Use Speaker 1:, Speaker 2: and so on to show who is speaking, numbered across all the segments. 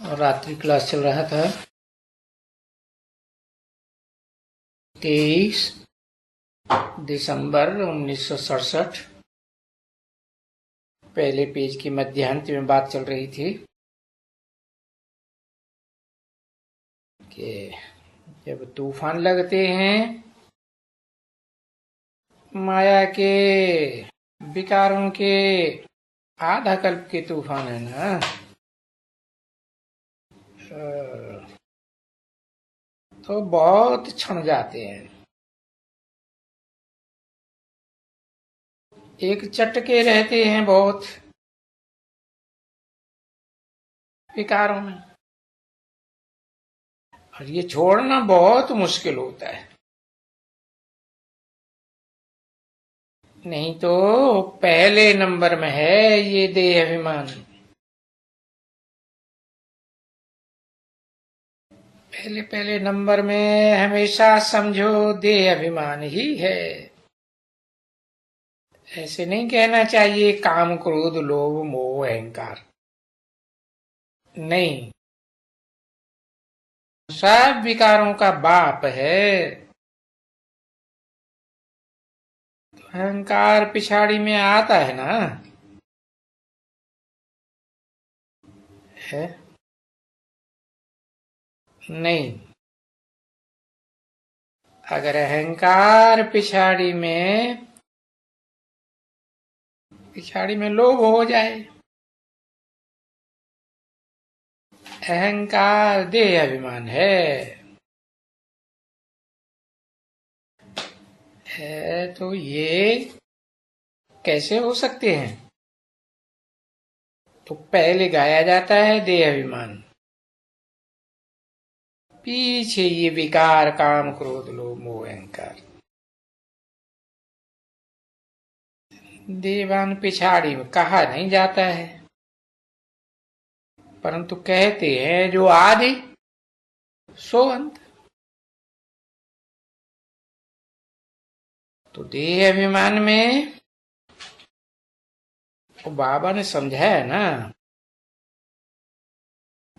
Speaker 1: और रात्रि क्लास चल रहा था 23 दिसंबर 1967। पहले पेज की मध्यांत में बात चल रही थी कि जब तूफान लगते हैं माया के विकारों के, आधा कल्प के तूफान है ना, तो बहुत क्षण जाते हैं। एक चटके रहते हैं बहुत विकारों में, और ये छोड़ना बहुत मुश्किल होता है। नहीं तो पहले नंबर में है ये देह अभिमान। पहले नंबर में हमेशा समझो देह अभिमान ही है। ऐसे नहीं कहना चाहिए काम क्रोध लोभ मोह अहंकार, नहीं, सब विकारों का बाप है। तो अहंकार पिछाड़ी में आता है ना, है नहीं। अगर अहंकार पिछाड़ी में लोभ हो जाए, अहंकार देह अभिमान है तो ये कैसे हो सकते हैं? तो पहले गाया जाता है देह अभिमान, पीछे ये विकार काम क्रोध लोभ मोह अहंकार। देवान पिछाड़ी में कहा नहीं जाता है, परंतु कहते हैं जो आदि सो अंत। तो देह अभिमान में तो बाबा ने समझाया ना,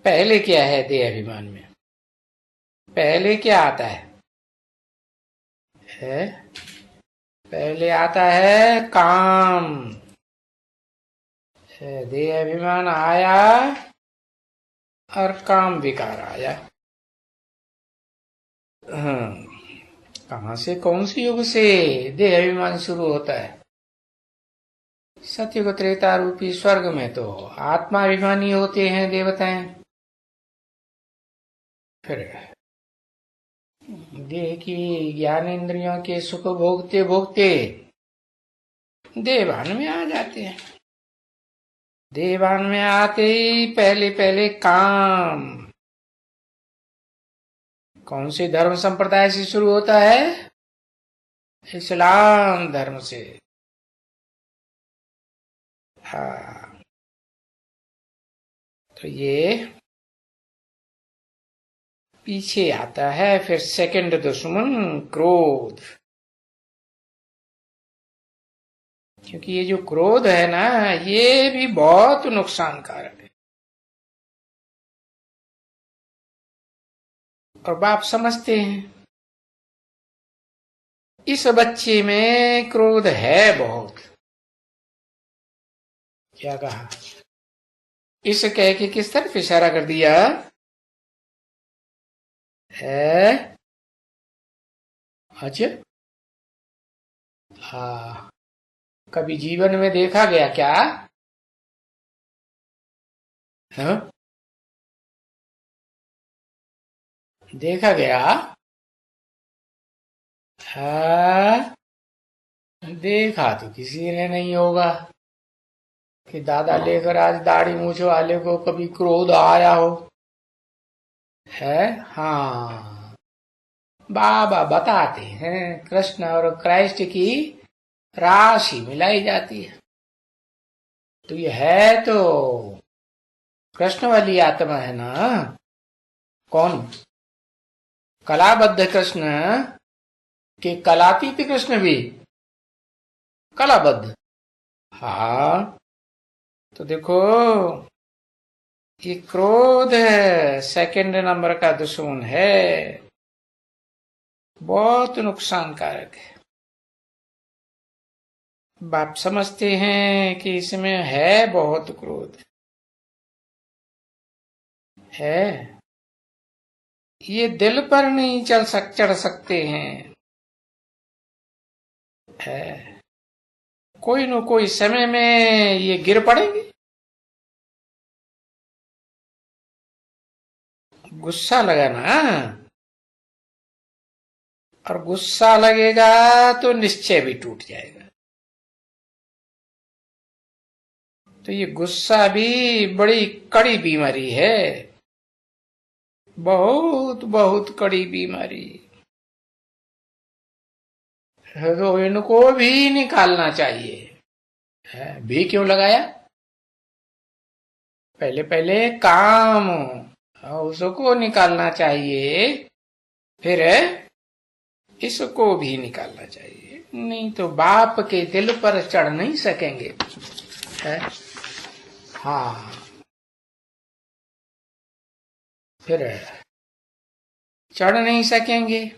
Speaker 1: पहले क्या है देह अभिमान में? पहले क्या आता है? पहले आता है काम। देह अभिमान आया और काम विकार आया। कहां से, कौन सी युग से देह अभिमान शुरू होता है? सत्युग त्रेता रूपी स्वर्ग में तो आत्माभिमानी होते हैं देवताएं। फिर देह की ज्ञान इंद्रियों के सुख भोगते भोगते देवान में आ जाते हैं। देवान में आते ही पहले काम। कौन से धर्म संप्रदाय से शुरू होता है? इस्लाम धर्म से। हाँ, तो ये पीछे आता है। फिर सेकंड दुश्मन क्रोध, क्योंकि ये जो क्रोध है ना, ये भी बहुत नुकसानकारक है। और बाप समझते हैं इस बच्चे में क्रोध है बहुत। क्या कहा? इस कह के किस तरफ इशारा कर दिया है? अच्छा, हाँ, कभी जीवन में देखा गया क्या? हाँ? देखा गया? हाँ, देखा तो किसी ने नहीं होगा कि दादा लेकर आज दाढ़ी मूछ वाले को कभी क्रोध आया हो, है? हाँ, बाबा बताते हैं कृष्ण और क्राइस्ट की राशि मिलाई जाती है। तो ये है तो कृष्ण वाली आत्मा है ना। कौन? कलाबद्ध कृष्ण के कलातीत कृष्ण भी कलाबद्ध। हाँ, तो देखो ये क्रोध सेकंड नंबर का दुश्मन है, बहुत नुकसानकारक है। बाप समझते हैं कि इसमें है बहुत क्रोध है, ये दिल पर नहीं चढ़ सकते हैं, है कोई न कोई समय में ये गिर पड़ेंगे। गुस्सा लगा ना, और गुस्सा लगेगा तो निश्चय भी टूट जाएगा। तो ये गुस्सा भी बड़ी कड़ी बीमारी है, बहुत बहुत कड़ी बीमारी है। तो इनको भी निकालना चाहिए। है भी क्यों लगाया? पहले पहले काम उसको निकालना चाहिए, फिर इसको भी निकालना चाहिए, नहीं तो बाप के दिल पर चढ़ नहीं सकेंगे। है हाँ, फिर चढ़ नहीं सकेंगे।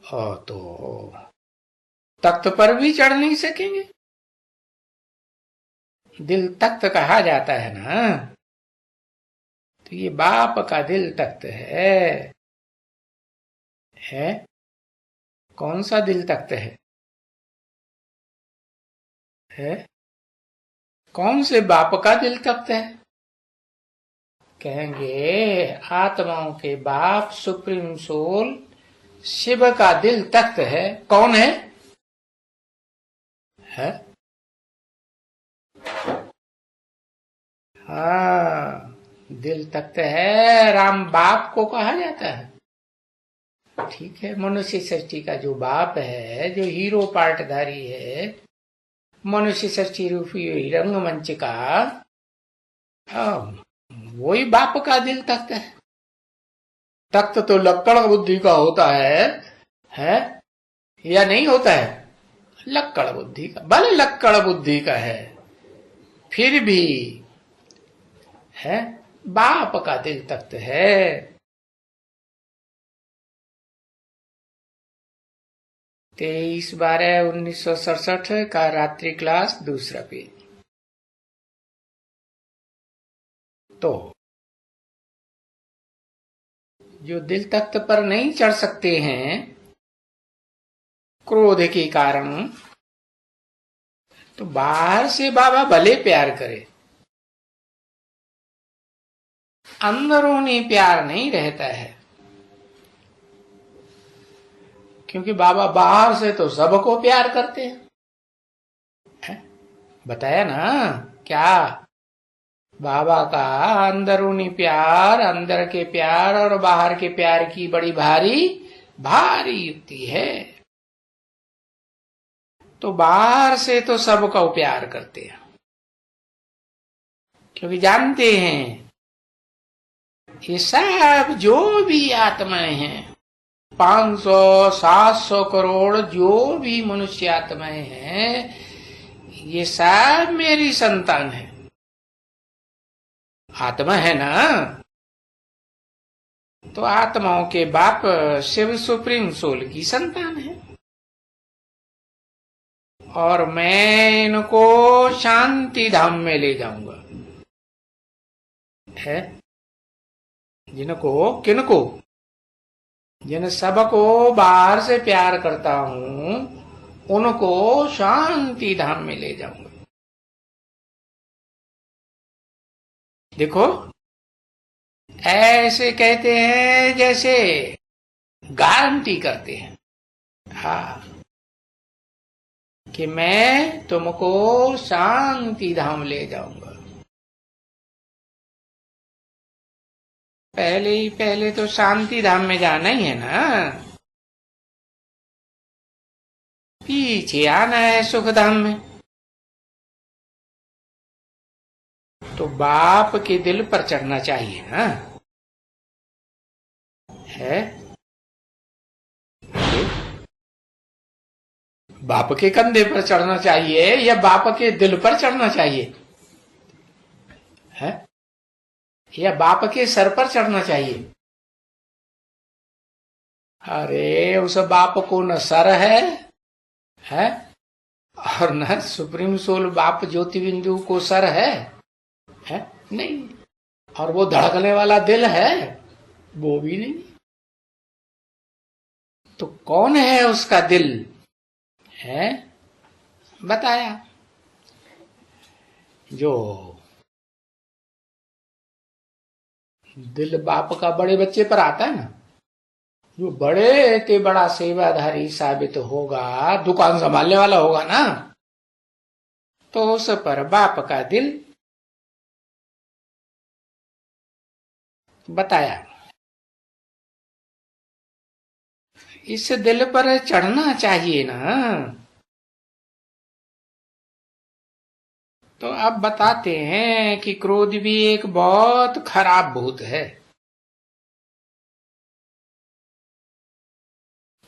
Speaker 1: और तो तख्त पर भी चढ़ नहीं सकेंगे। दिल तख्त कहा जाता है ना, तो ये बाप का दिल तख्त है। कौन सा दिल तख्त है? कौन से बाप का दिल तख्त है? कहेंगे आत्माओं के बाप सुप्रीम सोल शिव का दिल तख्त है। कौन है? हाँ, दिल तख्त है, राम बाप को कहा जाता है। ठीक है, मनुष्य सृष्टि का जो बाप है, जो हीरो पार्टधारी है, मनुष्य सृष्टि रूपी रंगमंच का, वही बाप का दिल तख्त है। तख्त तो लक्कड़ बुद्धि का होता है या नहीं होता है? लक्कड़ बुद्धि का, भले लक्कड़ बुद्धि का है, फिर भी है बाप का दिल तख्त है। 23/12/1967 का रात्रि क्लास, दूसरा पेज। तो जो दिल तख्त पर नहीं चढ़ सकते हैं क्रोध के कारण, तो बाहर से बाबा भले प्यार करे, अंदरूनी प्यार नहीं रहता है। क्योंकि बाबा बाहर से तो सबको प्यार करते हैं। बताया ना क्या? बाबा का अंदरूनी प्यार, अंदर के प्यार और बाहर के प्यार की बड़ी भारी भारी युक्ति है। तो बाहर से तो सबको प्यार करते हैं, क्योंकि जानते हैं ये सब जो भी आत्माएं हैं, 500-700 करोड़ जो भी मनुष्य आत्माएं हैं, ये सब मेरी संतान है। आत्मा है ना, तो आत्माओं के बाप शिव सुप्रीम सोल की संतान है। और मैं इनको शांति धाम में ले जाऊंगा। है किनको? जिन सबको बाहर से प्यार करता हूं, उनको शांति धाम में ले जाऊंगा। देखो, ऐसे कहते हैं जैसे गारंटी करते हैं, हाँ, कि मैं तुमको शांति धाम ले जाऊंगा। पहले तो शांति धाम में जाना ही है ना, पीछे आना है सुख धाम में। तो बाप के दिल पर चढ़ना चाहिए ना, है? बाप के कंधे पर चढ़ना चाहिए या बाप के दिल पर चढ़ना चाहिए? है या बाप के सर पर चढ़ना चाहिए? अरे उस बाप को न सर है और न सुप्रीम सोल बाप ज्योति बिंदु को सर है नहीं। और वो धड़कने वाला दिल है, वो भी नहीं। तो कौन है उसका दिल? है बताया, जो दिल बाप का बड़े बच्चे पर आता है ना, जो बड़े के बड़ा सेवाधारी साबित होगा, दुकान संभालने वाला होगा ना, तो उस पर बाप का दिल बताया। इस दिल पर चढ़ना चाहिए ना। तो अब बताते हैं कि क्रोध भी एक बहुत खराब भूत है।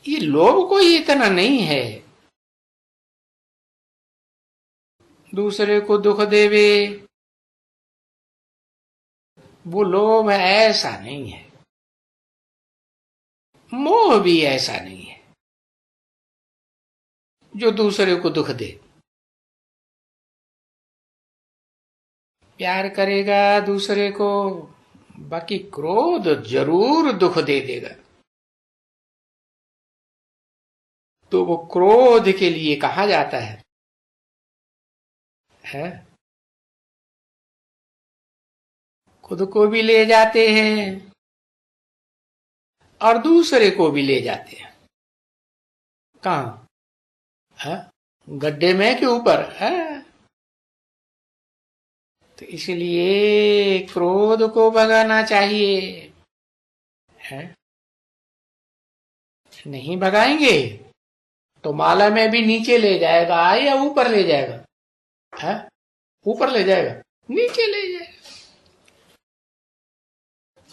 Speaker 1: ये लोभ कोई इतना नहीं है, दूसरे को दुख देवे, वो लोभ ऐसा नहीं है। मोह भी ऐसा नहीं है जो दूसरे को दुख दे। प्यार करेगा दूसरे को, बाकी क्रोध जरूर दुख दे देगा। तो वो क्रोध के लिए कहा जाता है खुद को भी ले जाते हैं और दूसरे को भी ले जाते हैं। कहाँ है? गड्ढे में के ऊपर है। तो इसलिए क्रोध को भगाना चाहिए है। नहीं भगाएंगे तो माला में भी नीचे ले जाएगा या ऊपर ले जाएगा? है ऊपर ले जाएगा, नीचे ले जाएगा।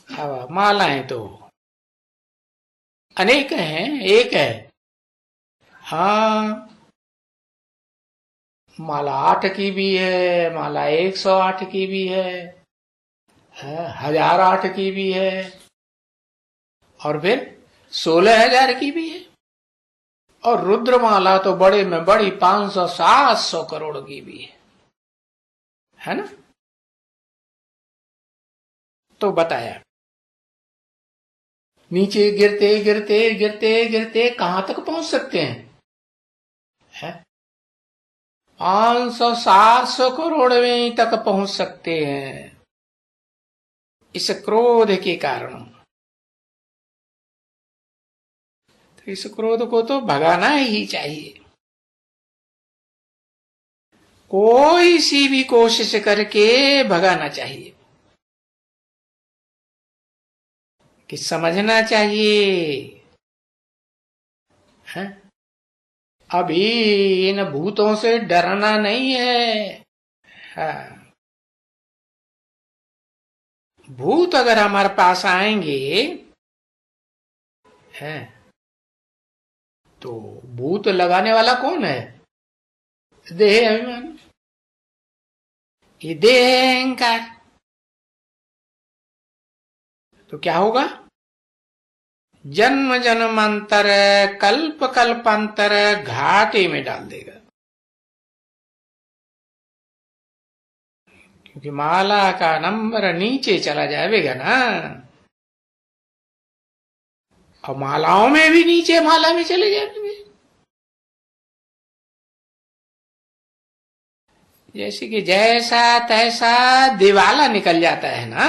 Speaker 1: अब मालाएं तो अनेक हैं, एक है। हाँ, माला 8 की भी है, माला 108 की भी है 1008 की भी है, और फिर 16,000 की भी है। और रुद्रमाला तो बड़े में बड़ी 500-700 करोड़ की भी है ना। तो बताया, नीचे गिरते गिरते गिरते गिरते कहां तक पहुंच सकते हैं? 500-700 करोड़ में तक पहुंच सकते हैं इस क्रोध के कारण। तो इस क्रोध को तो भगाना ही चाहिए। कोई सी भी कोशिश करके भगाना चाहिए, कि समझना चाहिए है? अभी इन भूतों से डरना नहीं है। हाँ। भूत अगर हमारे पास आएंगे है, तो भूत लगाने वाला कौन है? देह अभिमान, ये देह है अहंकार। तो क्या होगा? जन्म जन्मांतर कल्प कल्पांतर घाटे में डाल देगा। क्योंकि माला का नंबर नीचे चला जाएगा ना, और मालाओं में भी नीचे माला में चले जाएंगे। जैसे कि जैसा तैसा दिवाला निकल जाता है ना,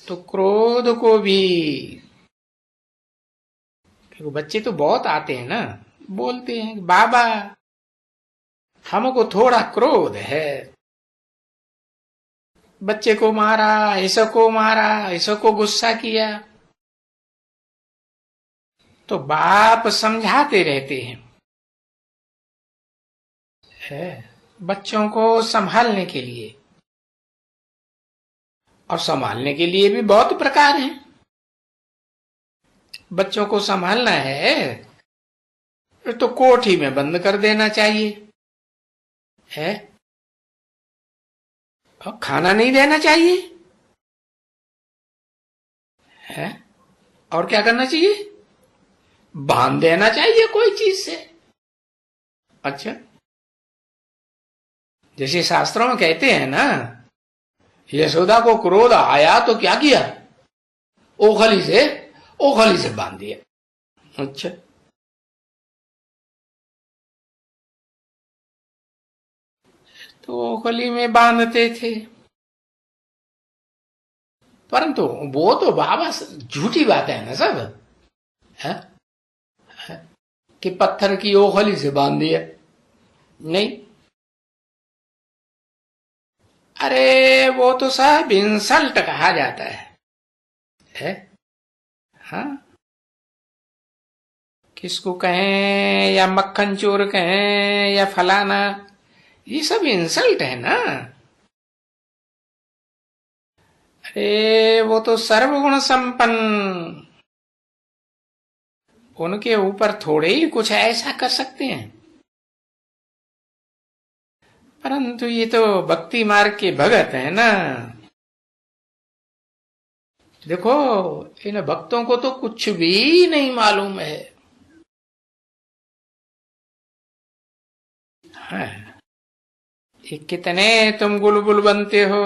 Speaker 1: तो क्रोध को भी, बच्चे तो बहुत आते हैं ना, बोलते हैं बाबा हमको थोड़ा क्रोध है, बच्चे को मारा, इसको मारा, इसको गुस्सा किया। तो बाप समझाते रहते हैं है बच्चों को संभालने के लिए। और संभालने के लिए भी बहुत प्रकार हैं। बच्चों को संभालना है तो कोठी में बंद कर देना चाहिए है। और खाना नहीं देना चाहिए है? और क्या करना चाहिए? बांध देना चाहिए कोई चीज से। अच्छा, जैसे शास्त्रों में कहते हैं ना, यशोदा को क्रोध आया तो क्या किया? ओखली से बांध दिया। अच्छा, तो ओखली में बांधते थे, परंतु वो तो बाबा झूठी बात है ना सब, है? कि पत्थर की ओखली से बांध दिया, नहीं। अरे वो तो सब इंसल्ट कहा जाता है? हाँ, किसको कहें, या मक्खन चोर कहें या फलाना, ये सब इंसल्ट है ना। अरे वो तो सर्वगुण संपन्न, उनके ऊपर थोड़े ही कुछ ऐसा कर सकते हैं। परंतु ये तो भक्ति मार्ग के भगत है ना। देखो, इन भक्तों को तो कुछ भी नहीं मालूम है। हाँ, ये कितने तुम गुलगुल बनते हो,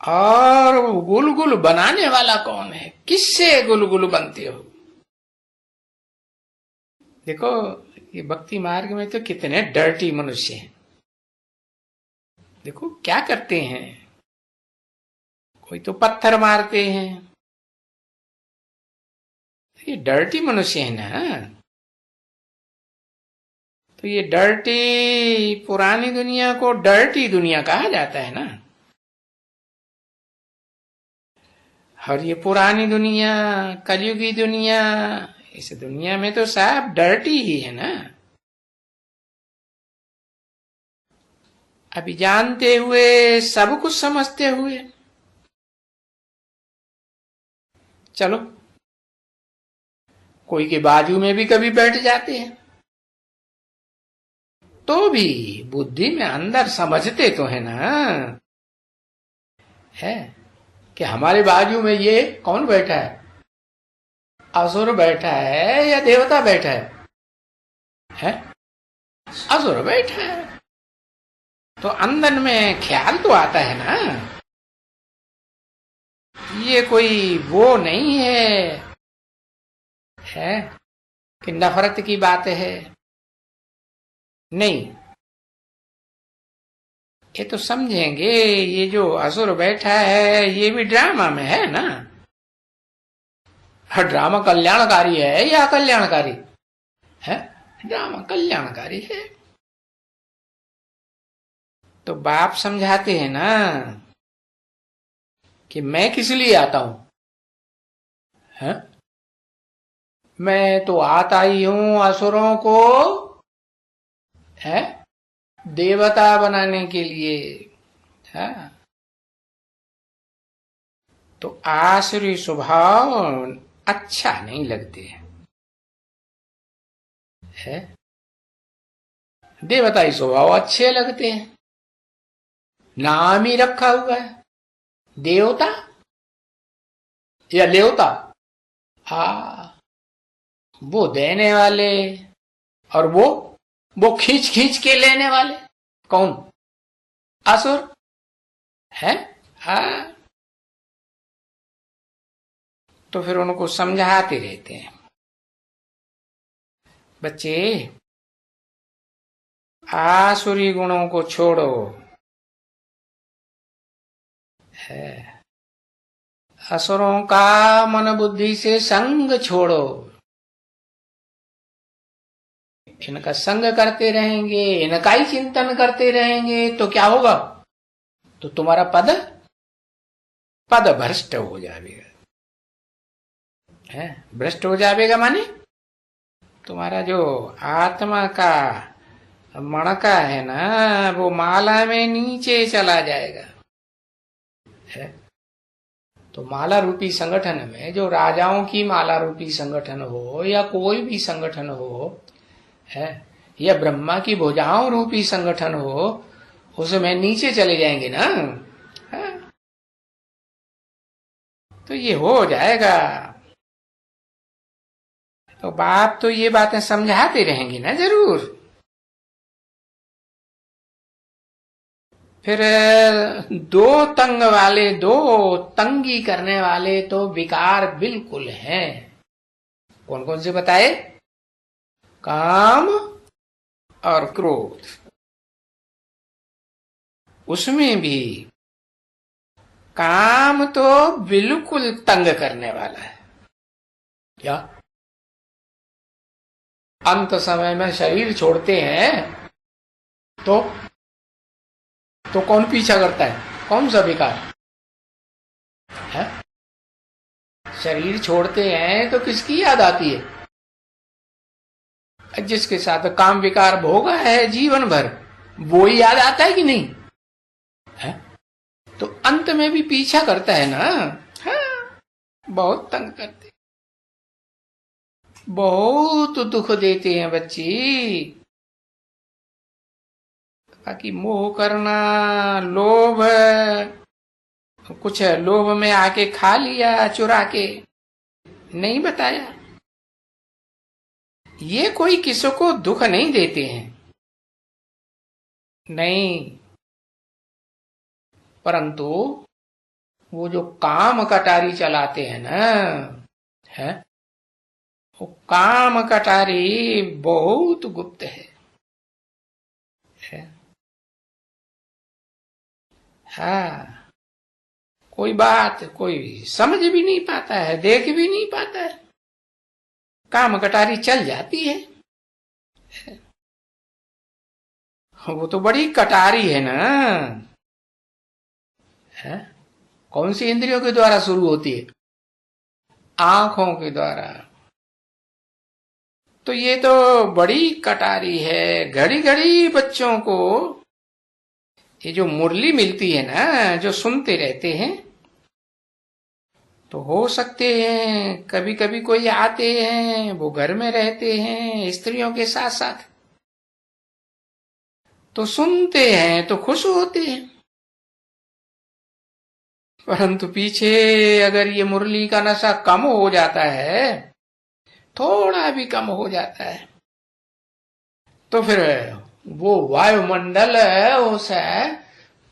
Speaker 1: और गुलगुल बनाने वाला कौन है? किससे गुलगुल बनते हो? देखो, ये भक्ति मार्ग में तो कितने डर्टी मनुष्य हैं। देखो क्या करते हैं, कोई तो पत्थर मारते हैं, ये डर्टी मनुष्य है ना। तो ये डर्टी, पुरानी दुनिया को डर्टी दुनिया कहा जाता है ना। और ये पुरानी दुनिया, कलयुगी दुनिया, इस दुनिया में तो सब डर्टी ही है ना। अभी जानते हुए, सब कुछ समझते हुए, चलो कोई के बाजू में भी कभी बैठ जाते हैं, तो भी बुद्धि में अंदर समझते तो है ना, है कि हमारे बाजू में ये कौन बैठा है? असुर बैठा है या देवता बैठा है? असुर बैठा है। तो अंदर में ख्याल तो आता है ना, ये कोई वो नहीं है कि नफरत की बात है, नहीं। ये तो समझेंगे, ये जो असुर बैठा है ये भी ड्रामा में है ना। ड्रामा कल्याणकारी है या अकल्याणकारी है? ड्रामा कल्याणकारी है। तो बाप समझाते हैं ना कि मैं किस लिए आता हूं, है? मैं तो आता ही हूं असुरों को, है, देवता बनाने के लिए, है? तो आसुरी स्वभाव अच्छा नहीं लगते है, देवताई स्वभाव अच्छे लगते हैं। नाम ही रखा हुआ है देवता या लेवता। हाँ, वो देने वाले, और वो खींच खींच के लेने वाले कौन? असुर है। हाँ, तो फिर उनको समझाते रहते हैं, बच्चे आसुरी गुणों को छोड़ो, है, असुरों का मन बुद्धि से संग छोड़ो। इनका संग करते रहेंगे, इनका ही चिंतन करते रहेंगे तो क्या होगा? तो तुम्हारा पद भ्रष्ट हो जाएगा, है? भ्रष्ट हो जाएगा माने तुम्हारा जो आत्मा का मणका है ना, वो माला में नीचे चला जाएगा, है? तो माला रूपी संगठन में, जो राजाओं की माला रूपी संगठन हो या कोई भी संगठन हो, है, या ब्रह्मा की भुजाओं रूपी संगठन हो, उसमें नीचे चले जाएंगे ना। हाँ? तो ये हो जाएगा। तो बाप तो ये बातें समझाते रहेंगे ना जरूर। फिर दो तंगी करने वाले तो विकार बिल्कुल हैं। कौन कौन से बताए? काम और क्रोध। उसमें भी काम तो बिल्कुल तंग करने वाला है। क्या अंत समय में शरीर छोड़ते हैं तो कौन पीछा करता है? कौन सा विकार है? शरीर छोड़ते हैं तो किसकी याद आती है? जिसके साथ काम विकार भोगा है जीवन भर, वो ही याद आता है कि नहीं है? तो अंत में भी पीछा करता है ना। हाँ, बहुत तंग करते, बहुत दुख देते हैं बच्ची। बाकी मोह करना, लोभ, कुछ लोभ में आके खा लिया चुरा के, नहीं बताया। ये कोई किसी को दुख नहीं देते हैं, नहीं। परंतु वो जो काम कटारी चलाते हैं ना, है वो काम कटारी बहुत गुप्त है? हाँ, कोई बात कोई समझ भी नहीं पाता है, देख भी नहीं पाता है, काम कटारी चल जाती है। वो तो बड़ी कटारी है ना। है? कौन सी इंद्रियों के द्वारा शुरू होती है? आंखों के द्वारा। तो ये तो बड़ी कटारी है। घड़ी घड़ी बच्चों को ये जो मुरली मिलती है ना, जो सुनते रहते हैं, तो हो सकते हैं कभी कभी कोई आते हैं, वो घर में रहते हैं स्त्रियों के साथ साथ, तो सुनते हैं तो खुश होते हैं। परंतु पीछे अगर ये मुरली का नशा कम हो जाता है, थोड़ा भी कम हो जाता है, तो फिर वो वायुमंडल उसे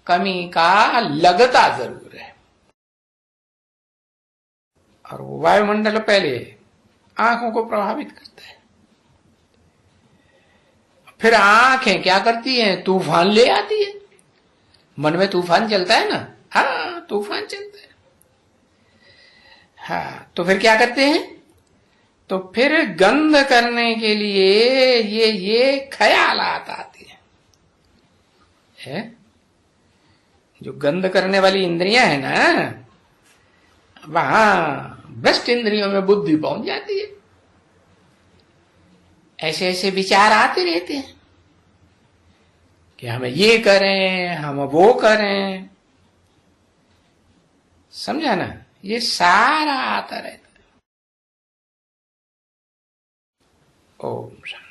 Speaker 1: कमी का लगता जरूर है। और वो वायुमंडल पहले आंखों को प्रभावित करता है, फिर आंखें क्या करती हैं? तूफान ले आती है। मन में तूफान चलता है ना। हाँ, तूफान चलता है। हाँ, तो फिर क्या करते हैं? तो फिर गंध करने के लिए ये ख्यालात आते हैं। जो गंध करने वाली इंद्रियां है ना, वहां भ्रष्ट इंद्रियों में बुद्धि पहुंच जाती है। ऐसे ऐसे विचार आते रहते हैं कि हमें ये करें, हम वो करें। समझा ना? ये सारा आता रहता है। ओम शांति।